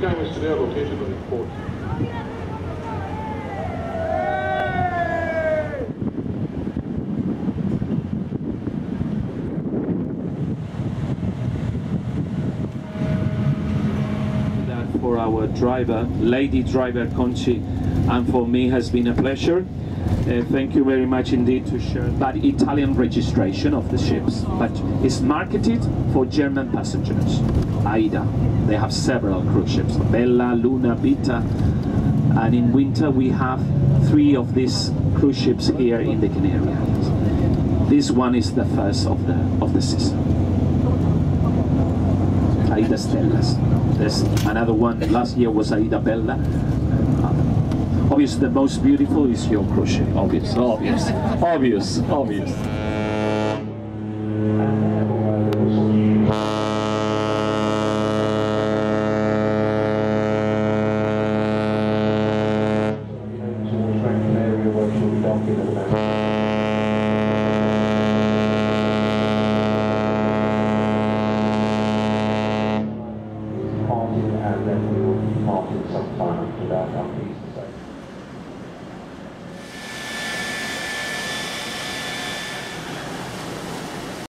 buscamos estrear los hechos del deporte. For our driver, lady driver Conchi, and for me has been a pleasure. Thank you very much indeed to share that Italian registration of the ships, but it's marketed for German passengers. AIDA, they have several cruise ships, Bella, Luna, Vita, and in winter we have 3 of these cruise ships here in the Canary Islands. This one is the first of the season. AIDA Stellas. There's another one, last year was AIDA Bella. Obviously the most beautiful is your cruise ship, obvious. Area where she'll be docking at the moment.